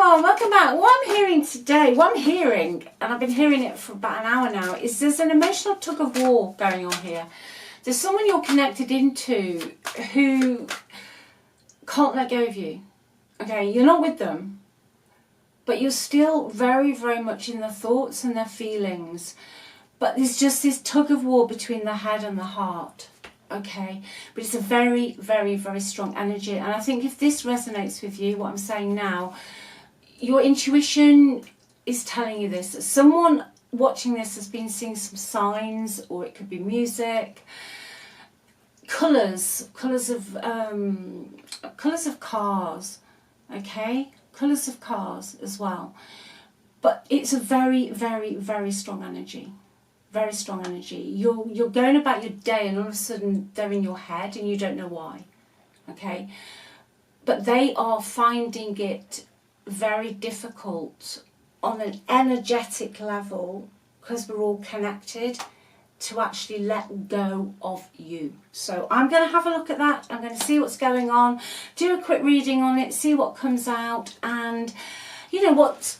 everyone, welcome back. What I'm hearing today, and I've been hearing it for about an hour now, is there's an emotional tug of war going on here. There's someone you're connected into who can't let go of you. Okay, you're not with them, but you're still very, very much in their thoughts and their feelings. But there's just this tug of war between the head and the heart. Okay, but it's a very, very, very strong energy. And I think if this resonates with you, what I'm saying now, your intuition is telling you this. Someone watching this has been seeing some signs, or it could be music, colours of cars, okay, colours of cars as well. But it's a very, very, very strong energy. Very strong energy. You're going about your day and all of a sudden they're in your head and you don't know why. Okay? But they are finding it very difficult on an energetic level, because we're all connected, to actually let go of you. So I'm going to have a look at that. I'm going to see what's going on, do a quick reading on it, see what comes out, and you know what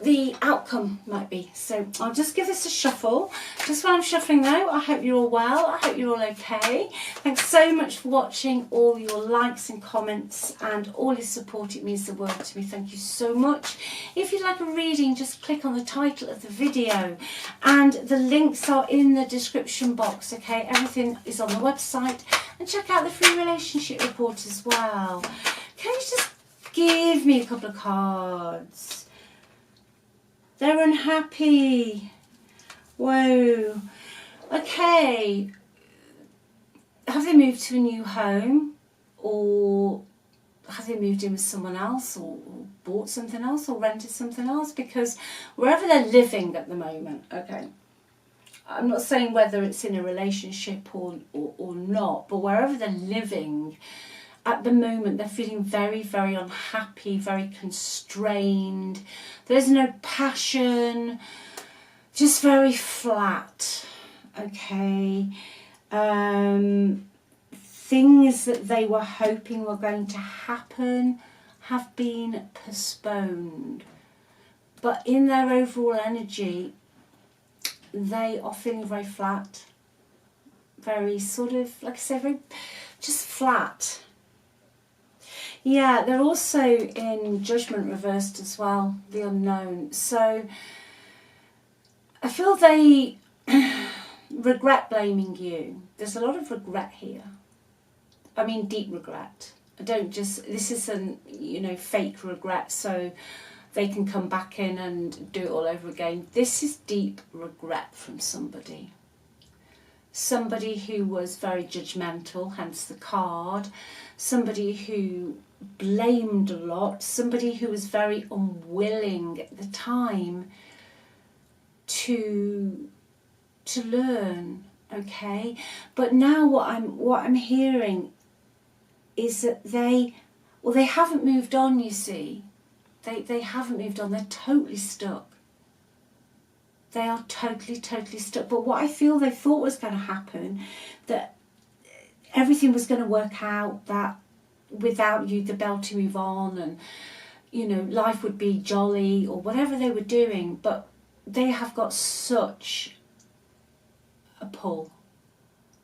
the outcome might be. So I'll just give this a shuffle. Just while I'm shuffling though, I hope you're all well. I hope you're all okay. Thanks so much for watching, all your likes and comments and all your support. It means the world to me. Thank you so much. If you'd like a reading, just click on the title of the video and the links are in the description box. Okay, everything is on the website, and check out the free relationship report as well. Can you just give me a couple of cards? They're unhappy. Whoa. Okay. Have they moved to a new home? Or have they moved in with someone else? Or bought something else? Or rented something else? Because wherever they're living at the moment, okay, I'm not saying whether it's in a relationship or not, but wherever they're living, at the moment they're feeling very, very unhappy, very constrained. There's no passion, just very flat. Okay. Things that they were hoping were going to happen have been postponed. But in their overall energy, they are feeling very flat. Very sort of, like I say, very just flat. Yeah, they're also in judgment reversed as well, the unknown. So I feel they regret blaming you. There's a lot of regret here. I mean, deep regret. This isn't, you know, fake regret so they can come back in and do it all over again. This is deep regret from somebody. Somebody who was very judgmental, hence the card. Somebody who blamed a lot. Somebody who was very unwilling at the time to learn. Okay, but now what I'm hearing is that they haven't moved on. You see, they haven't moved on. They're totally stuck. They are totally stuck. But what I feel they thought was going to happen, that everything was going to work out, that without you they'll be able to move on, and you know, life would be jolly or whatever they were doing. But they have got such a pull,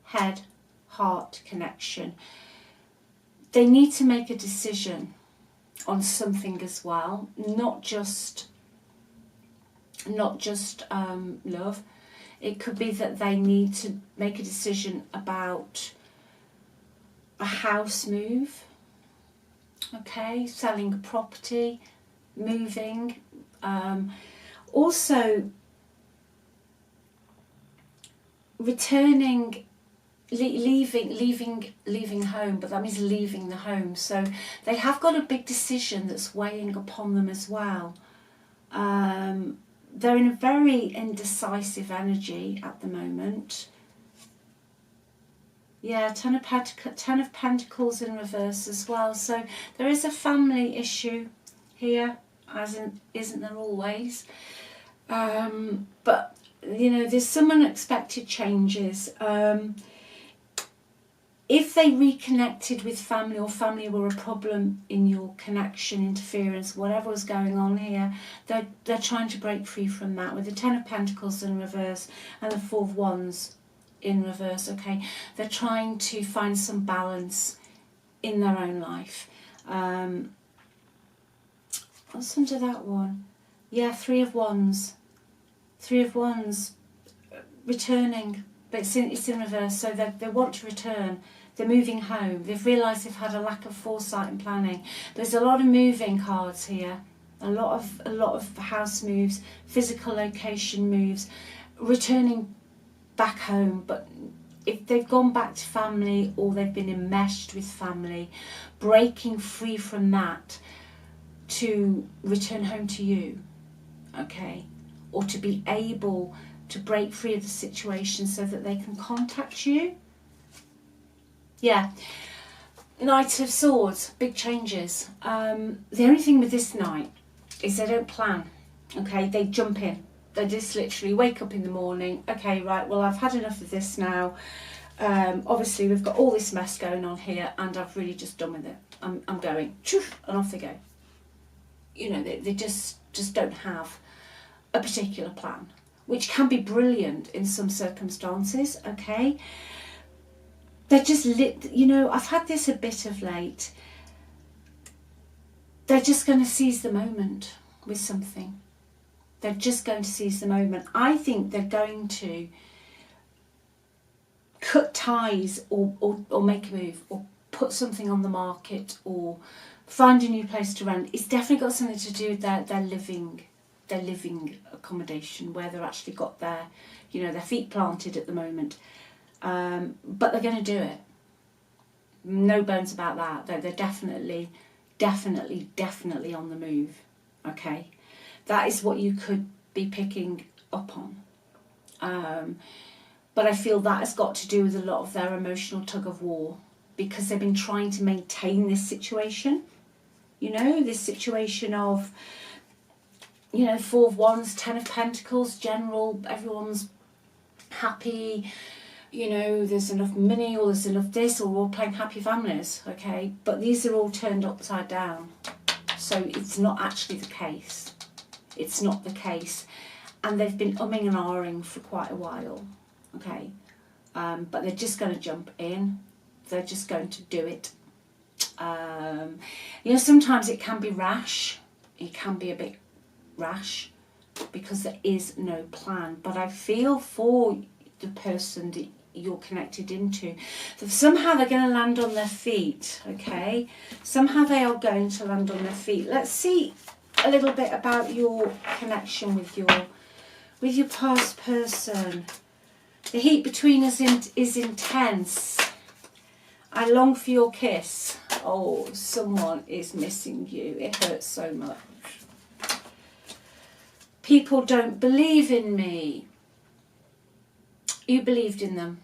head heart connection. They need to make a decision on something as well, not just love. It could be that they need to make a decision about a house move, okay, selling a property, moving, also returning, leaving home, but that means leaving the home. So they have got a big decision that's weighing upon them as well. They're in a very indecisive energy at the moment. Yeah, Ten of Pentacles in reverse as well. So there is a family issue here, isn't there always? But you know, there's some unexpected changes. If they reconnected with family, or family were a problem in your connection, interference, whatever was going on here, they're trying to break free from that with the Ten of Pentacles in reverse and the Four of Wands in reverse, okay? They're trying to find some balance in their own life. What's under that one? Yeah, Three of Wands. Three of Wands, returning, but it's in reverse, so they want to return. They're moving home. They've realised they've had a lack of foresight and planning. There's a lot of moving cards here. A lot of house moves, physical location moves, returning back home. But if they've gone back to family, or they've been enmeshed with family, breaking free from that to return home to you, okay? Or to be able to break free of the situation so that they can contact you. Yeah. Knight of Swords, big changes. The only thing with this Knight is they don't plan, okay? They jump in. They just literally wake up in the morning, okay, right, well, I've had enough of this now. Obviously, we've got all this mess going on here, and I've really just done with it. I'm going, and off they go. You know, they just don't have a particular plan, which can be brilliant in some circumstances, okay? They're just you know, I've had this a bit of late. They're just going to seize the moment with something. They're just going to seize the moment. I think they're going to cut ties, or make a move, or put something on the market, or find a new place to rent. It's definitely got something to do with their living accommodation, where they're actually got their, you know, their feet planted at the moment. But they're going to do it. No bones about that. They're definitely on the move. Okay, that is what you could be picking up on. But I feel that has got to do with a lot of their emotional tug of war, because they've been trying to maintain this situation. You know, this situation of, you know, Four of Wands, Ten of Pentacles, general, everyone's happy, you know, there's enough money, or there's enough this, or we're all playing happy families, okay? But these are all turned upside down. So it's not actually the case. It's not the case. And they've been umming and ahhing for quite a while, okay? But they're just going to jump in. They're just going to do it. You know, sometimes it can be rash. It can be a bit rash, because there is no plan. But I feel for the person that you're connected into, that somehow they're going to land on their feet, okay? Somehow they are going to land on their feet. Let's see a little bit about your connection with your past person. The heat between us is intense. I long for your kiss. Oh, someone is missing you. It hurts so much. People don't believe in me. You believed in them.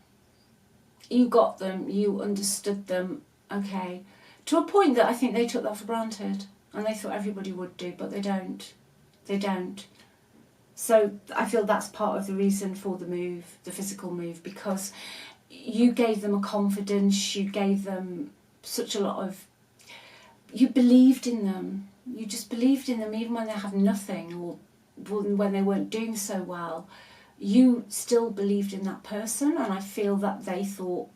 You got them. You understood them. Okay. To a point that I think they took that for granted. And they thought everybody would do, but they don't. They don't. So I feel that's part of the reason for the move, the physical move, because you gave them a confidence, you gave them such a lot of, you believed in them. You just believed in them even when they had nothing, or when they weren't doing so well. You still believed in that person, and I feel that they thought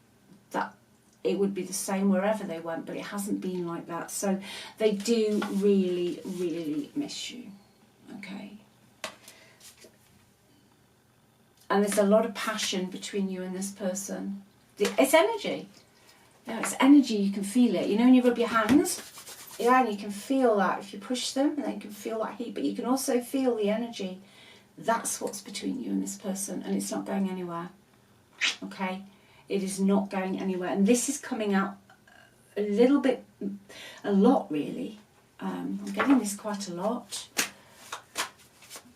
that it would be the same wherever they went, but it hasn't been like that. So they do really, really miss you. Okay. And there's a lot of passion between you and this person. It's energy. Yeah, it's energy, you can feel it. You know when you rub your hands? Yeah, and you can feel that if you push them, and then you can feel that heat, but you can also feel the energy. That's what's between you and this person, and it's not going anywhere. Okay? It is not going anywhere. And this is coming out a little bit, a lot really. I'm getting this quite a lot.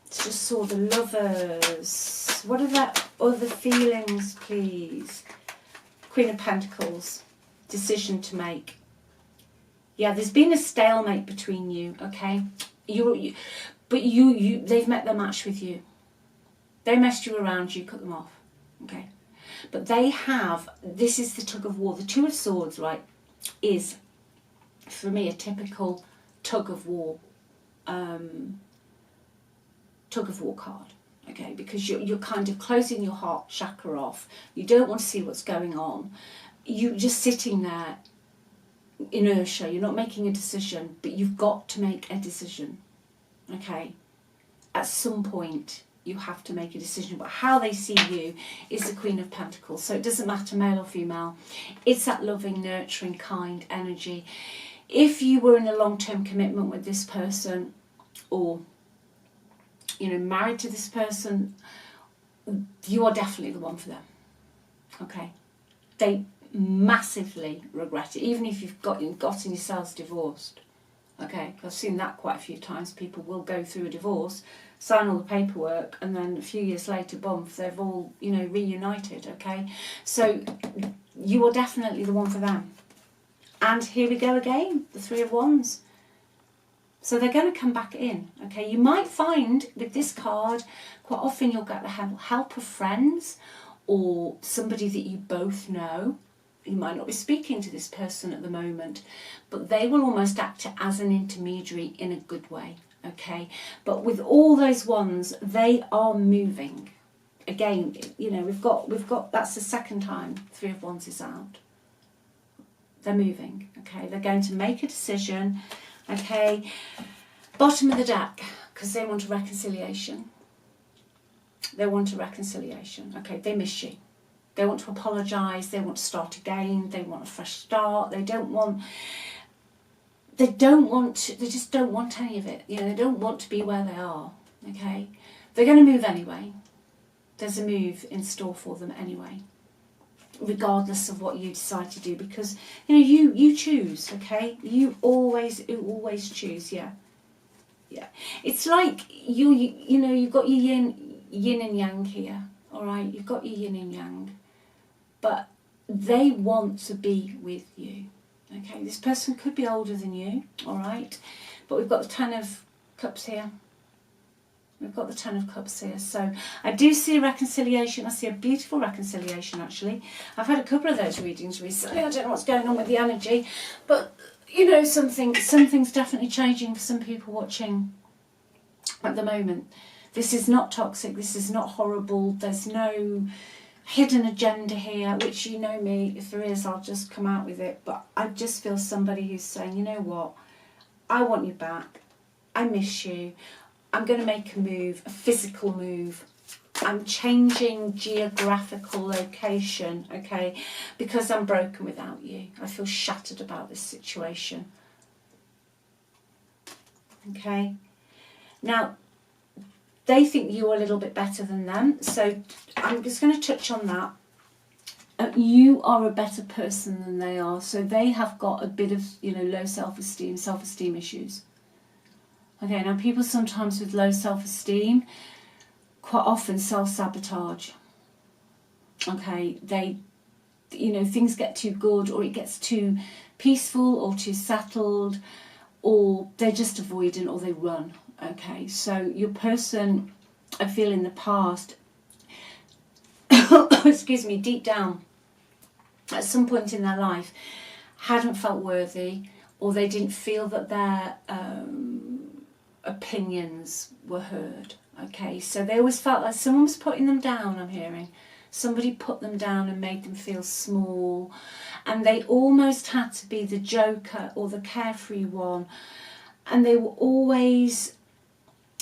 Just saw the Lovers. What are their other feelings, please? Queen of Pentacles. Decision to make. Yeah, there's been a stalemate between you, okay? But they've met their match with you. They messed you around, you cut them off, okay? But they have, this is the tug of war. The Two of Swords, right, is, for me, a typical tug of war card. Okay, because you're kind of closing your heart chakra off. You don't want to see what's going on. You're just sitting there, inertia. You're not making a decision, but you've got to make a decision. Okay, at some point you have to make a decision. But how they see you is the Queen of Pentacles. So it doesn't matter male or female. It's that loving, nurturing, kind energy. If you were in a long-term commitment with this person, or married to this person, you are definitely the one for them. Okay, they massively regret it, even if you've gotten yourselves divorced. Okay, I've seen that quite a few times. People will go through a divorce, sign all the paperwork, and then a few years later, boom, they've all reunited. Okay, so you are definitely the one for them. And here we go again, the Three of Wands. So they're going to come back in, okay? You might find with this card, quite often you'll get the help of friends or somebody that you both know. You might not be speaking to this person at the moment, but they will almost act as an intermediary in a good way, okay? But with all those wands, they are moving. Again, we've got that's the second time Three of Wands is out. They're moving, okay? They're going to make a decision. Okay, bottom of the deck, because they want a reconciliation. They want a reconciliation. Okay, they miss you. They want to apologise. They want to start again. They want a fresh start. They just don't want any of it. They don't want to be where they are. Okay, they're going to move anyway. There's a move in store for them anyway, regardless of what you decide to do, because you choose. Okay, you always choose. Yeah, it's like you've got your yin and yang here. All right, you've got your yin and yang, but they want to be with you. Okay, this person could be older than you. All right, but we've got the Ten of Cups here. We've got the Ten of Cups here. So I do see a reconciliation. I see a beautiful reconciliation, actually. I've had a couple of those readings recently. I don't know what's going on with the energy. But, something's definitely changing for some people watching at the moment. This is not toxic. This is not horrible. There's no hidden agenda here, which you know me. If there is, I'll just come out with it. But I just feel somebody who's saying, you know what? I want you back. I miss you. I'm going to make a move, a physical move. I'm changing geographical location, okay, because I'm broken without you. I feel shattered about this situation. Okay. Now, they think you're a little bit better than them, so I'm just going to touch on that. You are a better person than they are, so they have got a bit of, low self-esteem issues. Okay, now people sometimes with low self-esteem quite often self-sabotage. Okay, they, things get too good, or it gets too peaceful or too settled, or they're just avoidant, or they run. Okay, so your person, I feel in the past, excuse me, deep down, at some point in their life, hadn't felt worthy, or they didn't feel that their opinions were heard. Okay, so they always felt like someone was putting them down. I'm hearing somebody put them down and made them feel small, and they almost had to be the joker or the carefree one, and they were always,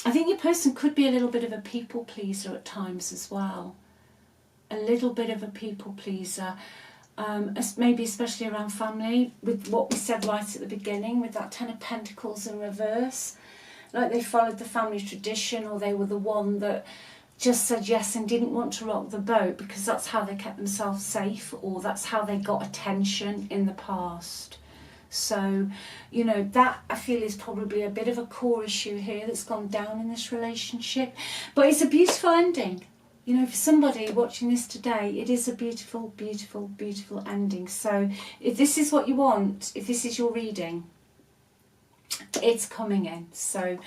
I think your person could be a little bit of a people pleaser at times as well, a little bit of a people pleaser, maybe especially around family, with what we said right at the beginning with that Ten of Pentacles in reverse. Like they followed the family tradition, or they were the one that just said yes and didn't want to rock the boat because that's how they kept themselves safe, or that's how they got attention in the past. So, that I feel is probably a bit of a core issue here that's gone down in this relationship. But it's a beautiful ending. For somebody watching this today, it is a beautiful, beautiful, beautiful ending. So if this is what you want, if this is your reading, it's coming in. So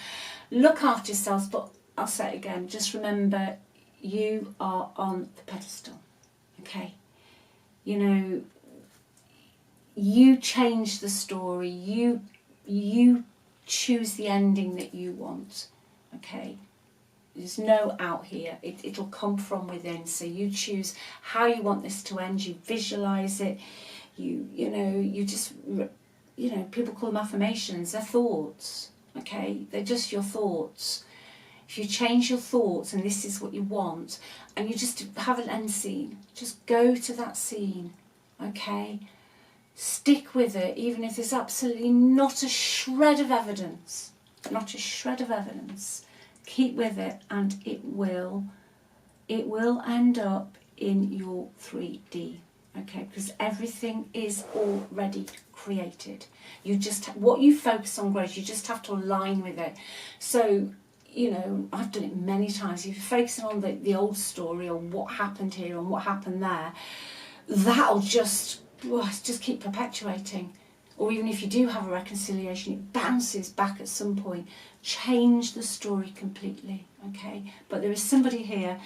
look after yourselves, but I'll say it again, just remember you are on the pedestal. okay? You know, you change the story, you choose the ending that you want, okay? There's no out here, it'll come from within, so you choose how you want this to end, you visualise it, you know, you just, you know, people call them affirmations, they're thoughts, okay? They're just your thoughts. If you change your thoughts and this is what you want, and you just have an end scene, just go to that scene, okay? Stick with it, even if there's absolutely not a shred of evidence, not a shred of evidence. Keep with it, and it will end up in your 3D, okay? Because everything is already created. You just, what you focus on grows. You just have to align with it. So, you know, I've done it many times. If you're focusing on the old story or what happened here and what happened there, that'll just keep perpetuating. Or even if you do have a reconciliation, it bounces back at some point. Change the story completely, okay? But there is somebody here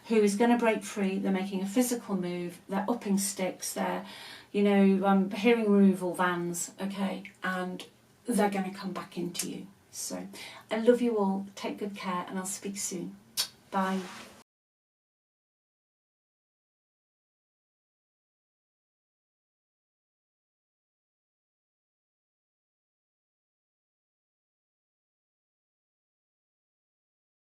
who is going to break free. They're making a physical move. They're upping sticks. They're, you know, hearing removal vans, okay? And they're going to come back into you. So I love you all. Take good care, and I'll speak soon. Bye.